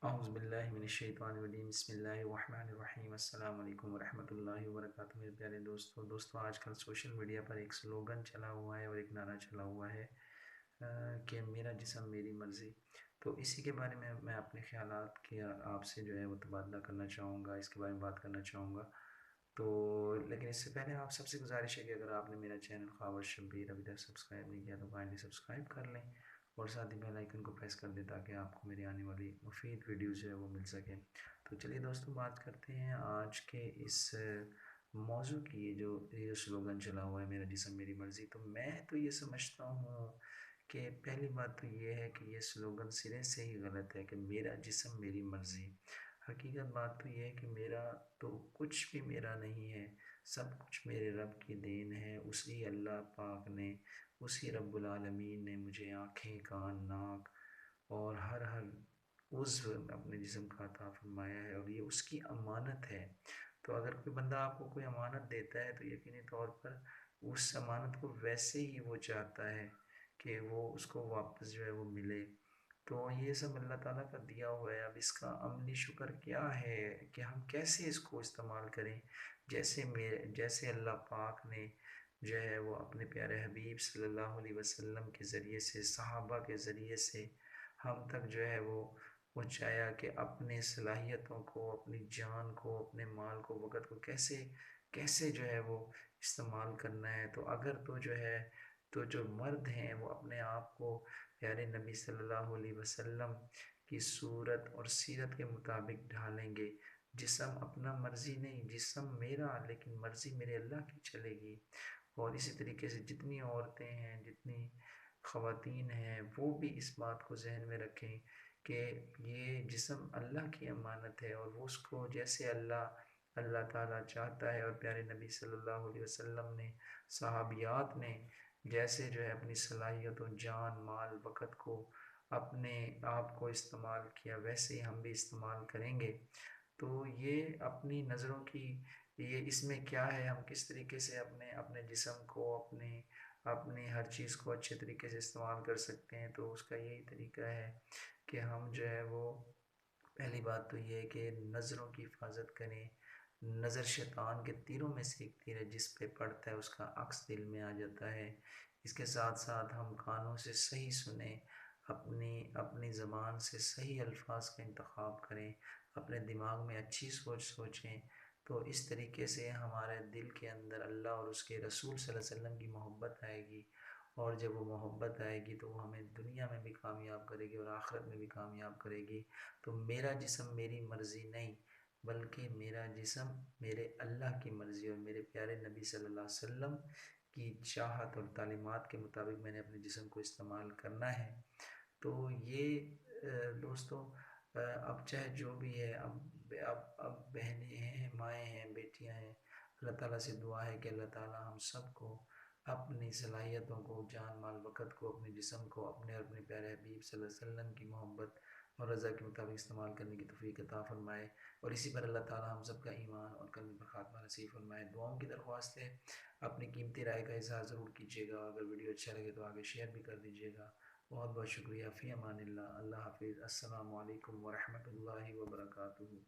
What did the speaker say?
اعوذ باللہ من الشیطان الرجیم بسم اللہ الرحمن الرحیم السلام علیکم ورحمۃ اللہ وبرکاتہ میرے پیارے دوستوں آج کل سوشل میڈیا پر ایک سلوگن چلا ہوا ہے اور ایک نعرہ چلا ہوا ہے کہ میرا جسم میری مرضی. تو اسی کے بارے میں اپنے خیالات کے آپ سے جو ہے وہ تبادلہ کرنا چاہوں گا، اس کے بارے میں بات کرنا چاہوں گا. تو لیکن اس سے پہلے آپ سب سے گزارش ہے کہ اگر آپ نے میرا چینل خواہ شبیر ابھی تک سبسکرائب نہیں کیا تو کائنڈلی سبسکرائب کر لیں اور ساتھ ہی بیل آئیکن کو پریس کر دیں تاکہ آپ کو میری آنے والی مفید ویڈیوز جو ہے وہ مل سکیں. تو چلیے دوستوں بات کرتے ہیں آج کے اس موضوع کی. یہ سلوگن چلا ہوا ہے میرا جسم میری مرضی. تو میں تو یہ سمجھتا ہوں کہ پہلی بات تو یہ ہے کہ یہ سلوگن سرے سے ہی غلط ہے کہ میرا جسم میری مرضی. حقیقت بات تو یہ ہے کہ میرا تو کچھ بھی میرا نہیں ہے، سب کچھ میرے رب کی دین ہے. اسی اللہ پاک نے، اسی رب العالمین نے مجھے آنکھیں، کان، ناک اور ہر عضو اپنے جسم کا عطا فرمایا ہے اور یہ اس کی امانت ہے. تو اگر کوئی بندہ آپ کو کوئی امانت دیتا ہے تو یقینی طور پر اس امانت کو ویسے ہی وہ چاہتا ہے کہ وہ اس کو واپس جو ہے وہ ملے. تو یہ سب اللہ تعالیٰ کا دیا ہوا ہے. اب اس کا عملی شکر کیا ہے کہ ہم کیسے اس کو استعمال کریں. جیسے اللہ پاک نے جو ہے وہ اپنے پیارے حبیب صلی اللہ علیہ وسلم کے ذریعے سے، صحابہ کے ذریعے سے ہم تک جو ہے وہ پہنچایا کہ اپنے صلاحیتوں کو، اپنی جان کو، اپنے مال کو، وقت کو کیسے جو ہے وہ استعمال کرنا ہے. تو اگر تو جو مرد ہیں وہ اپنے آپ کو پیارے نبی صلی اللہ علیہ وسلم کی صورت اور سیرت کے مطابق ڈھالیں گے، جسم اپنا مرضی نہیں، جسم میرا لیکن مرضی میرے اللہ کی چلے گی. اور اسی طریقے سے جتنی عورتیں ہیں، جتنی خواتین ہیں، وہ بھی اس بات کو ذہن میں رکھیں کہ یہ جسم اللہ کی امانت ہے اور وہ اس کو جیسے اللہ تعالیٰ چاہتا ہے اور پیارے نبی صلی اللہ علیہ وسلم نے، صحابیات نے جیسے جو ہے اپنی صلاحیتوں، جان، مال، وقت کو، اپنے آپ کو استعمال کیا، ویسے ہی ہم بھی استعمال کریں گے. تو یہ اپنی نظروں کی، یہ اس میں کیا ہے، ہم کس طریقے سے اپنے جسم کو، اپنی ہر چیز کو اچھے طریقے سے استعمال کر سکتے ہیں. تو اس کا یہی طریقہ ہے کہ ہم جو ہے وہ پہلی بات تو یہ ہے کہ نظروں کی حفاظت کریں. نظر شیطان کے تیروں میں سے ایک تیر ہے، جس پہ پڑتا ہے اس کا عکس دل میں آ جاتا ہے. اس کے ساتھ ساتھ ہم کانوں سے صحیح سنیں، اپنی زبان سے صحیح الفاظ کا انتخاب کریں، اپنے دماغ میں اچھی سوچیں. تو اس طریقے سے ہمارے دل کے اندر اللہ اور اس کے رسول صلی اللہ علیہ وسلم کی محبت آئے گی. اور جب وہ محبت آئے گی تو وہ ہمیں دنیا میں بھی کامیاب کرے گی اور آخرت میں بھی کامیاب کرے گی. تو میرا جسم میری مرضی نہیں، بلکہ میرا جسم میرے اللہ کی مرضی اور میرے پیارے نبی صلی اللہ علیہ وسلم کی چاہت اور تعلیمات کے مطابق میں نے اپنے جسم کو استعمال کرنا ہے. تو یہ دوستوں، اب چاہے جو بھی ہے، اب بہنیں ہیں، مائیں ہیں، بیٹیاں ہیں، اللہ تعالیٰ سے دعا ہے کہ اللہ تعالیٰ ہم سب کو اپنی صلاحیتوں کو، جان، مال، وقت کو، اپنے جسم کو اپنے اور اپنے پیارے حبیب صلی اللہ علیہ وسلم کی محبت اور رضا کے مطابق استعمال کرنے کی توفیق عطا فرمائے. اور اسی پر اللہ تعالیٰ ہم سب کا ایمان اور کلمہ پر خاتمہ نصیب فرمائے. دعاؤں کی درخواست ہے، اپنی قیمتی رائے کا اظہار ضرور کیجیے گا. اگر ویڈیو اچھا لگے تو آگے شیئر بھی کر دیجیے گا. بہت بہت شکریہ. فی امان اللہ. اللہ حافظ. السلام علیکم ورحمۃ اللہ وبرکاتہ.